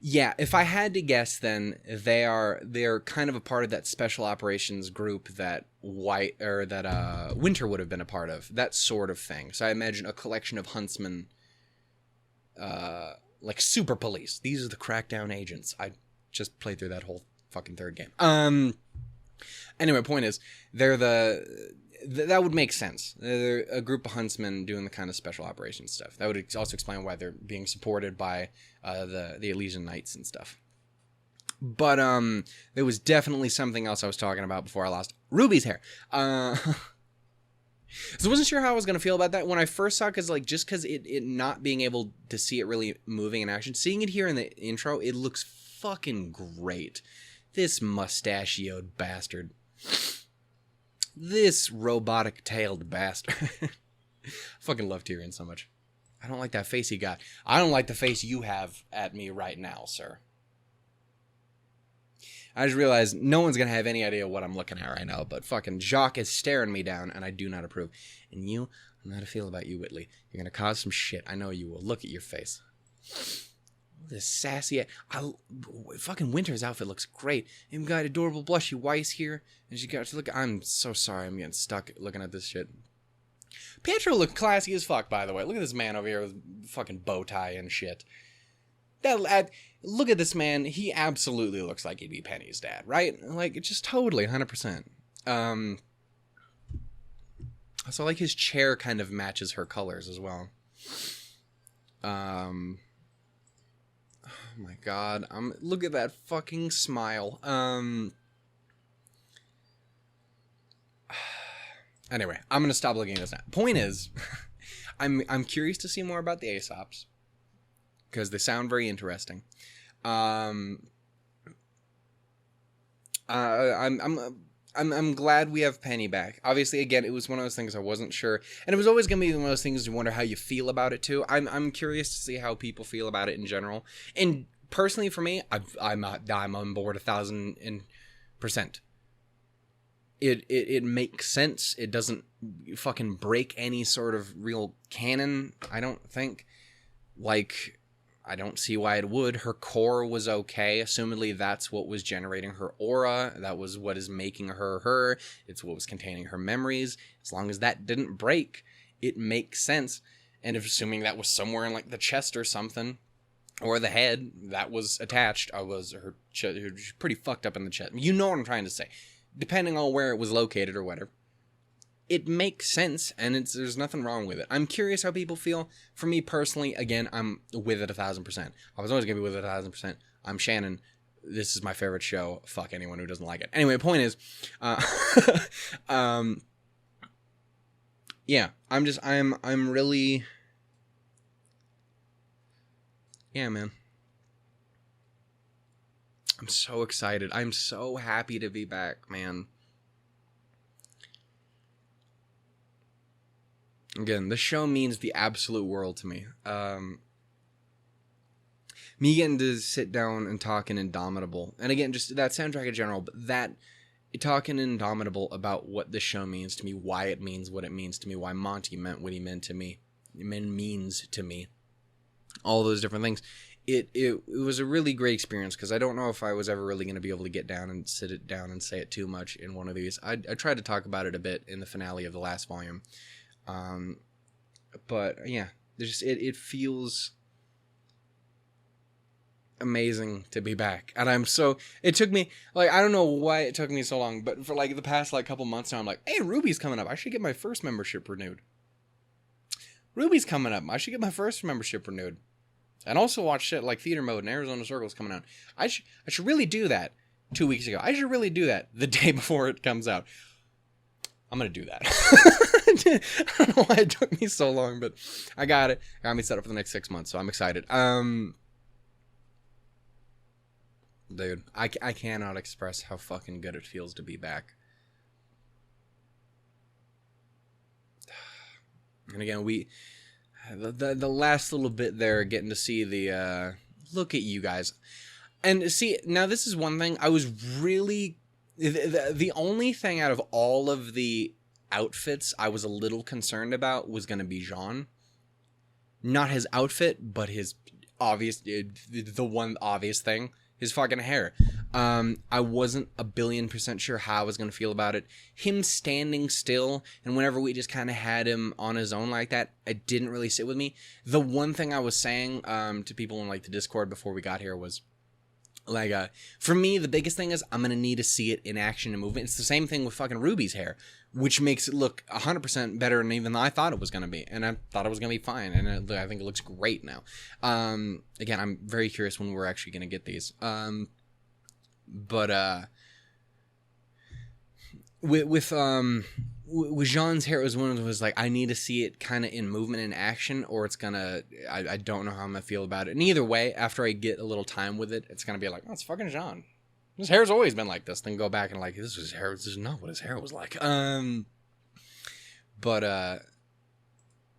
S1: Yeah, if I had to guess, then they're kind of a part of that special operations group that Winter would have been a part of. That sort of thing. So I imagine a collection of huntsmen, like super police. These are the crackdown agents. I just played through that whole fucking third game. Anyway, point is, that would make sense. They're a group of huntsmen doing the kind of special operations stuff. That would also explain why they're being supported by the Elysian Knights and stuff. But there was definitely something else I was talking about before I lost Ruby's hair. So I wasn't sure how I was going to feel about that when I first saw it, because it not being able to see it really moving in action, seeing it here in the intro, it looks fucking great. This mustachioed bastard. This robotic-tailed bastard. I fucking love Tyrion so much. I don't like that face he got. I don't like the face you have at me right now, sir. I just realized no one's going to have any idea what I'm looking at right now, but fucking Jacques is staring me down, and I do not approve. And you, I don't know how to feel about you, Whitley. You're going to cause some shit. I know you will. Look at your face. This sassy... fucking Winter's outfit looks great. You've got adorable blushy Weiss here. And she got... Look, I'm so sorry I'm getting stuck looking at this shit. Pietro looked classy as fuck, by the way. Look at this man over here with fucking bow tie and shit. Look at this man. He absolutely looks like he'd be Penny's dad, right? Like, just totally, 100%. So, like, his chair kind of matches her colors as well. Oh my god. Look at that fucking smile. Anyway, I'm gonna stop looking at this now. Point is, I'm curious to see more about the Aesops, because they sound very interesting. I'm glad we have Penny back. Obviously, again, it was one of those things I wasn't sure, and it was always gonna be one of those things you wonder how you feel about it too. I'm curious to see how people feel about it in general. And personally, for me, I'm on board 1,000%. It makes sense. It doesn't fucking break any sort of real canon, I don't think. Like, I don't see why it would. Her core was okay. Assumedly, that's what was generating her aura. That was what is making her her. It's what was containing her memories. As long as that didn't break, it makes sense. And if assuming that was somewhere in, like, the chest or something, or the head that was attached, her pretty fucked up in the chest. You know what I'm trying to say. Depending on where it was located or whatever. It makes sense, and there's nothing wrong with it. I'm curious how people feel. For me personally, again, I'm with it 1,000%. I was always going to be with it 1,000%. I'm Shannon. This is my favorite show. Fuck anyone who doesn't like it. Anyway, the point is, yeah, I'm really, yeah, man. I'm so excited. I'm so happy to be back, man. Again, this show means the absolute world to me. Me getting to sit down and talk in Indomitable, and again, just that soundtrack in general, but that talking in Indomitable about what this show means to me, why it means what it means to me, why Monty meant what he meant to me, means to me, all those different things. It was a really great experience, because I don't know if I was ever really going to be able to get down and sit it down and say it too much in one of these. I tried to talk about it a bit in the finale of the last volume. But yeah, it feels amazing to be back. And it took me, like, I don't know why it took me so long, but for like the past like couple months now, I'm like, hey, RWBY's coming up. I should get my first membership renewed. RWBY's coming up. I should get my first membership renewed. And also watch shit like Theater Mode and Arizona Circle's coming out. I should really do that 2 weeks ago. I should really do that the day before it comes out. I'm going to do that. I don't know why it took me so long, but I got it. Got me set up for the next 6 months, so I'm excited. Dude, I cannot express how fucking good it feels to be back. And again, the last little bit there, getting to see the, look at you guys. And see, now this is one thing, I was really, the only thing out of all of the outfits I was a little concerned about was going to be Jean. Not his outfit, but his obvious, the one obvious thing, his fucking hair. I wasn't 1,000,000,000% sure how I was going to feel about it. Him standing still, and whenever we just kind of had him on his own like that, it didn't really sit with me. The one thing I was saying to people in like the Discord before we got here was, like, for me, the biggest thing is I'm going to need to see it in action and movement. It's the same thing with fucking RWBY's hair, which makes it look 100% better than even I thought it was going to be. And I thought it was going to be fine, and I think it looks great now. Again, I'm very curious when we're actually going to get these. With Jean's hair, it was one of those, like, I need to see it kind of in movement and action, or it's gonna, I don't know how I'm gonna feel about it. And either way, after I get a little time with it, it's gonna be like, oh, it's fucking Jean. His hair's always been like this. Then go back and like, this is not what his hair was like.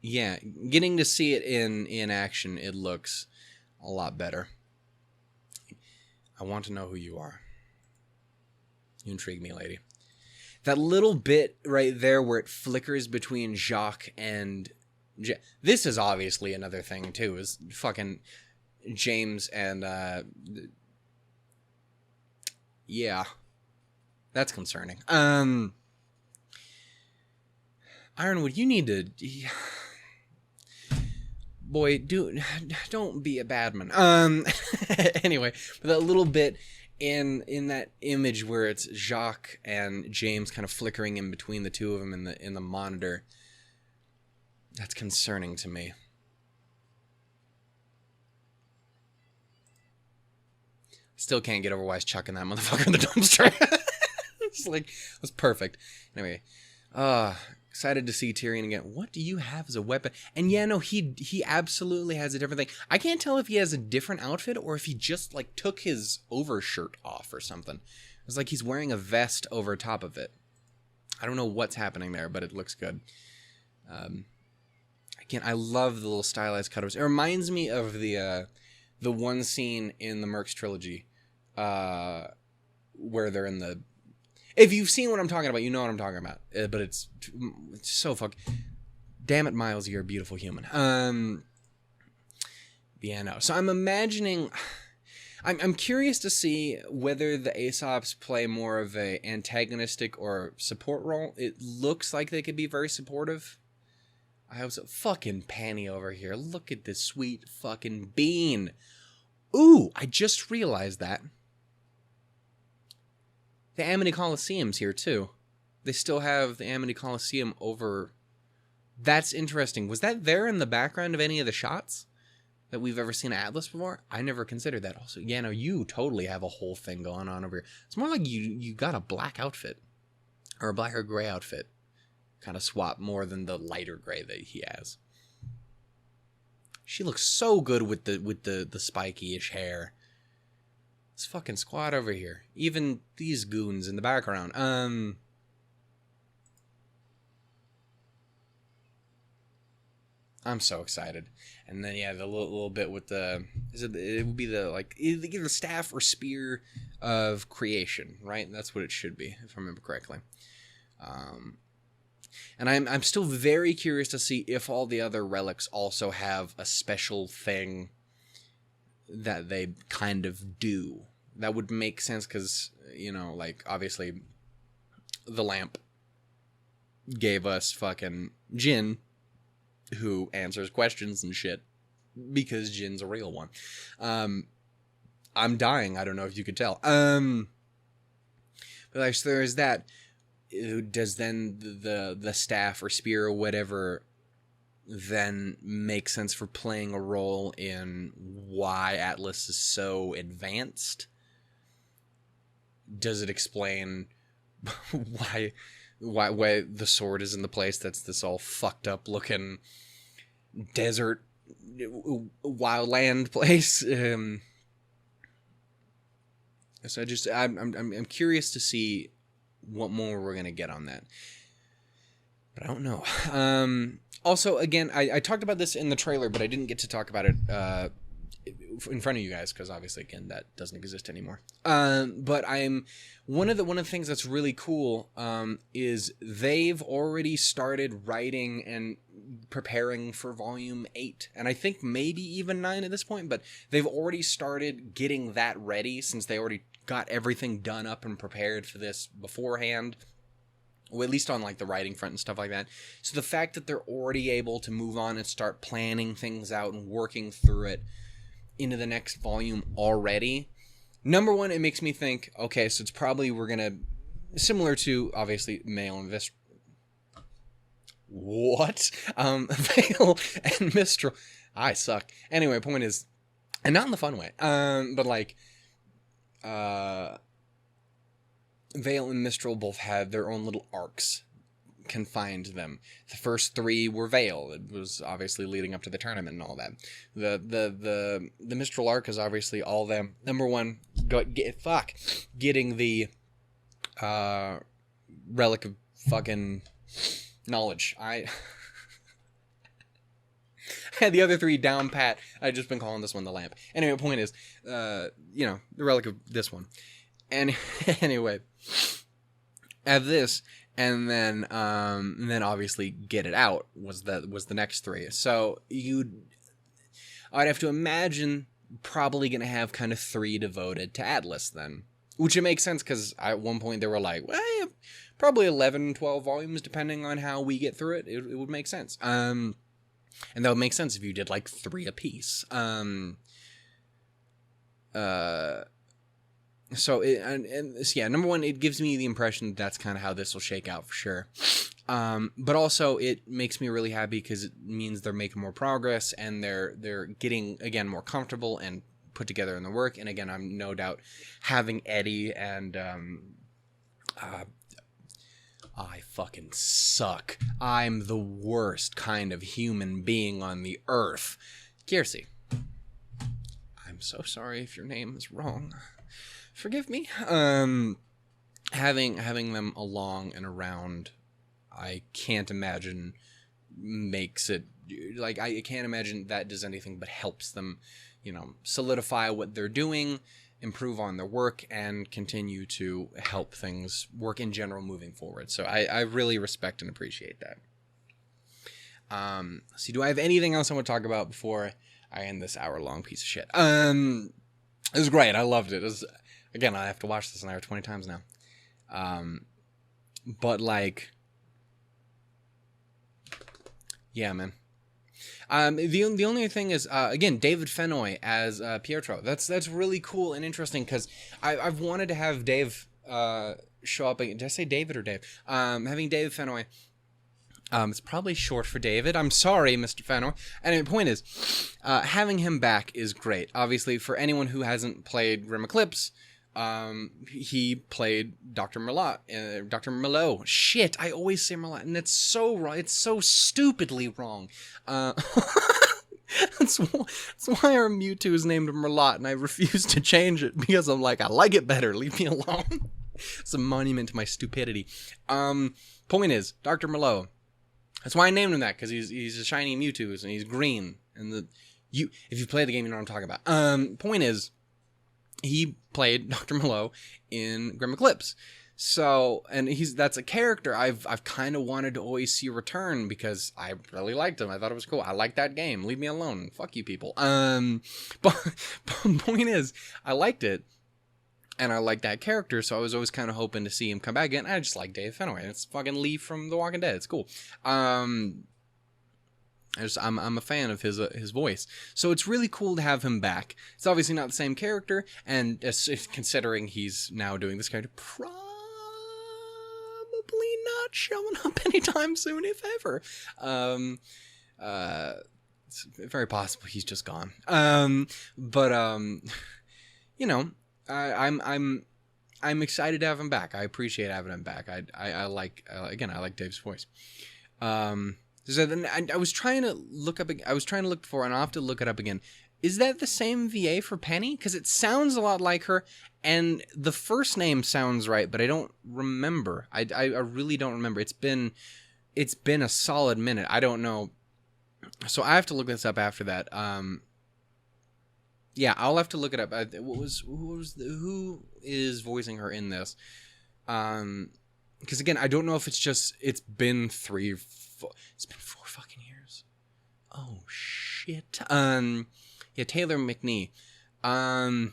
S1: Yeah, getting to see it in action, it looks a lot better. I want to know who you are. You intrigue me, lady. That little bit right there where it flickers between Jacques and... This is obviously another thing, too, is fucking James and... Yeah. That's concerning. Ironwood, you need to... Boy, don't be a bad man. Anyway, that little bit... In that image where it's Jacques and James kind of flickering in between the two of them in the monitor, that's concerning to me. Still can't get over why he's chucking that motherfucker in the dumpster. It's like, it was perfect. Anyway, excited to see Tyrion again. What do you have as a weapon? And yeah, no, he absolutely has a different thing. I can't tell if he has a different outfit or if he just like took his overshirt off or something. It's like he's wearing a vest over top of it. I don't know what's happening there, but it looks good. Again, I love the little stylized cutovers. It reminds me of the one scene in the Mercs trilogy where they're in the... If you've seen what I'm talking about, you know what I'm talking about. But it's so damn it, Miles, you're a beautiful human. Yeah, no. So I'm imagining... I'm curious to see whether the Aesops play more of a antagonistic or support role. It looks like they could be very supportive. I hope so. Fucking Panny over here. Look at this sweet fucking bean. Ooh, I just realized that. The Amity Coliseum's here, too. They still have the Amity Coliseum over... That's interesting. Was that there in the background of any of the shots that we've ever seen at Atlas before? I never considered that. Also, yeah, no, you totally have a whole thing going on over here. It's more like you got a black outfit. Or a black or gray outfit. Kind of swap more than the lighter gray that he has. She looks so good with the spiky-ish hair. This fucking squad over here. Even these goons in the background. I'm so excited. And then yeah, the little bit with the it would be the like either the staff or spear of creation, right? That's what it should be, if I remember correctly. And I'm still very curious to see if all the other relics also have a special thing that they kind of do. That would make sense because, you know, like, obviously, the lamp gave us fucking Jin, who answers questions and shit, because Jin's a real one. I'm dying, I don't know if you could tell. But, like, so there's that. Does then the staff or spear or whatever then make sense for playing a role in why Atlas is so advanced? Does it explain why the sword is in the place that's this all fucked up looking desert wildland place? So I'm curious to see what more we're gonna get on that, but I don't know. Also, again, I talked about this in the trailer, but I didn't get to talk about it in front of you guys because obviously, again, that doesn't exist anymore. But one of the things that's really cool is they've already started writing and preparing for Volume 8, and I think maybe even 9 at this point. But they've already started getting that ready since they already got everything done up and prepared for this beforehand. Well, at least on like the writing front and stuff like that. So the fact that they're already able to move on and start planning things out and working through it into the next volume already, number one, it makes me think, okay, so it's probably we're gonna, similar to obviously Male and Vale and Mistral. I suck. Anyway, point is, and not in the fun way, but like Vale and Mistral both had their own little arcs confined to them. The first 3 were Vale. It was obviously leading up to the tournament and all that. The Mistral arc is obviously all them. Number one, getting the relic of fucking knowledge. I had the other 3 down pat. I've just been calling this one the lamp. Anyway, point is, the relic of this one. And anyway, have this, and then obviously get it out was the next 3. So I'd have to imagine probably gonna have kind of 3 devoted to Atlas then, which it makes sense because at one point they were like, well, yeah, probably 11, 12 volumes depending on how we get through it. It would make sense. And that would make sense if you did like 3 apiece. So, number one, it gives me the impression that's kind of how this will shake out for sure. But also, it makes me really happy because it means they're making more progress and they're getting, again, more comfortable and put together in the work. And again, I'm no doubt having Eddie and I fucking suck. I'm the worst kind of human being on the earth. Kiersey, I'm so sorry if your name is wrong. Forgive me. Having them along and around, I can't imagine makes it like I can't imagine that does anything but helps them, solidify what they're doing, improve on their work, and continue to help things work in general moving forward. So I really respect and appreciate that. See, do I have anything else I want to talk about before I end this hour-long piece of shit? It was great. I loved it. Again, I have to watch this an hour 20 times now. But like, yeah, man. The only thing is, again, David Fennoy as Pietro. That's really cool and interesting because I've wanted to have Dave show up. Did I say David or Dave? Having David Fennoy. It's probably short for David. I'm sorry, Mr. Fennoy. Anyway, the point is, having him back is great. Obviously, for anyone who hasn't played Grim Eclipse, he played Dr. Merlot. Dr. Merlot. Shit, I always say Merlot, and it's so wrong. It's so stupidly wrong. That's why our Mewtwo is named Merlot, and I refuse to change it because I'm like, I like it better. Leave me alone. It's a monument to my stupidity. Point is, Dr. Merlot. That's why I named him that, because he's a shiny Mewtwo, and he's green. And if you play the game, you know what I'm talking about. Point is, he played Dr. Merlot in Grim Eclipse. So, and that's a character I've kind of wanted to always see return because I really liked him. I thought it was cool. I liked that game. Leave me alone. Fuck you people. But point is, I liked it. And I liked that character, so I was always kind of hoping to see him come back again. I just like Dave Fennoy. It's fucking Lee from The Walking Dead. It's cool. I'm a fan of his voice. So it's really cool to have him back. It's obviously not the same character, and considering he's now doing this character, probably not showing up anytime soon, if ever. It's very possible he's just gone. I'm excited to have him back. I appreciate having him back. I like Dave's voice. So then I was trying to look up. I was trying to look for, and I'll have to look it up again. Is that the same VA for Penny? Because it sounds a lot like her, and the first name sounds right, but I don't remember. I really don't remember. It's been a solid minute. I don't know. So I have to look this up after that. Yeah, I'll have to look it up. Who is voicing her in this? Because again, I don't know if it's been 4 fucking years. Oh shit. Yeah, Taylor McNee. I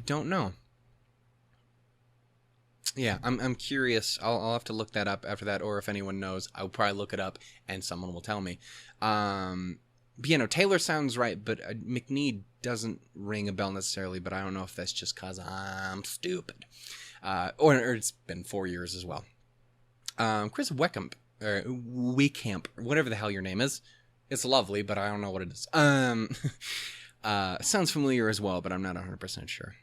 S1: don't know. Yeah, I'm curious. I'll have to look that up after that, or if anyone knows, I'll probably look it up and someone will tell me. But you know, Taylor sounds right, but McNee doesn't ring a bell necessarily. But I don't know if that's just cause I'm stupid, or it's been 4 years as well. Chris Weckamp or Weekamp, whatever the hell your name is. It's lovely, but I don't know what it is. Sounds familiar as well, but I'm not 100% sure.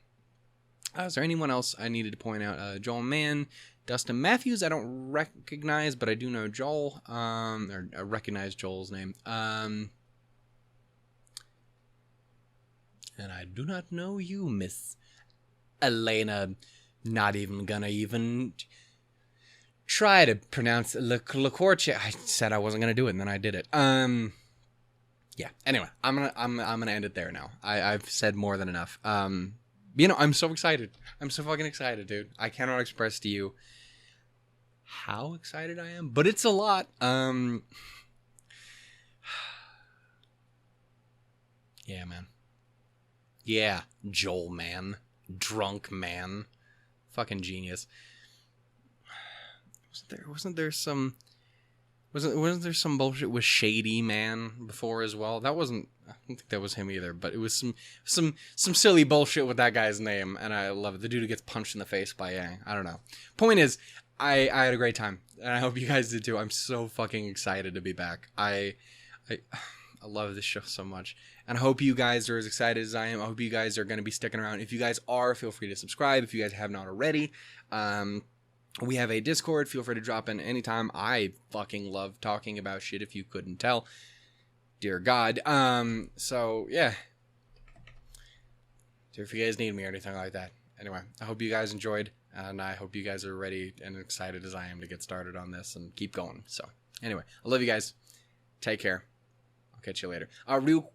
S1: Is there anyone else I needed to point out? Joel Mann, Dustin Matthews, I don't recognize, but I do know Joel. Or I recognize Joel's name. And I do not know you, Miss Elena. Not even gonna try to pronounce LaCourche. I said I wasn't gonna do it, and then I did it. Yeah. Anyway, I'm gonna end it there now. I've said more than enough. You know, I'm so excited. I'm so fucking excited, dude. I cannot express to you how excited I am, but it's a lot. Yeah, man. Yeah, Joel, man. Drunk, man. Fucking genius. Wasn't there some bullshit with Shady Man before as well? I don't think that was him either, but it was some silly bullshit with that guy's name, and I love it. The dude who gets punched in the face by Yang. I don't know. Point is, I had a great time, and I hope you guys did too. I'm so fucking excited to be back. I love this show so much, and I hope you guys are as excited as I am. I hope you guys are going to be sticking around. If you guys are, feel free to subscribe if you guys have not already. We have a Discord. Feel free to drop in anytime. I fucking love talking about shit, if you couldn't tell. Dear God. So, yeah. So if you guys need me or anything like that. Anyway, I hope you guys enjoyed, and I hope you guys are ready and excited as I am to get started on this and keep going. So, anyway, I love you guys. Take care. Catch you later.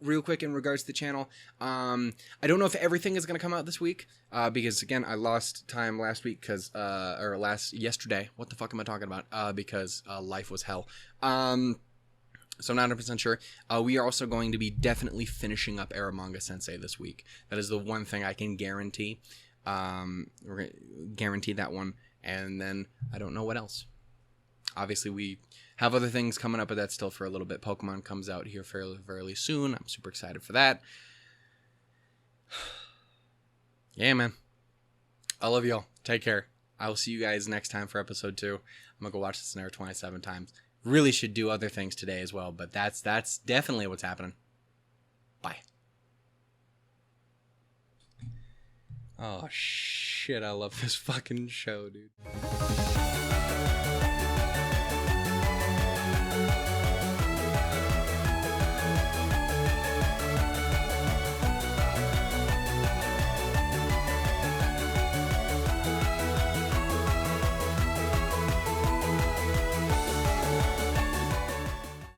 S1: Real quick in regards to the channel, I don't know if everything is going to come out this week, because again, I lost time last week yesterday. What the fuck am I talking about? Because life was hell. So I'm not 100% sure. We are also going to be definitely finishing up Aramanga Sensei this week. That is the one thing I can guarantee. We're gonna guarantee that one, and then I don't know what else. Obviously, we have other things coming up, but that's still for a little bit. Pokemon comes out here fairly soon. I'm super excited for that. Yeah, man. I love y'all. Take care. I will see you guys next time for episode 2. I'm going to go watch this another 27 times. Really should do other things today as well, but that's definitely what's happening. Bye. Oh, shit. I love this fucking show, dude.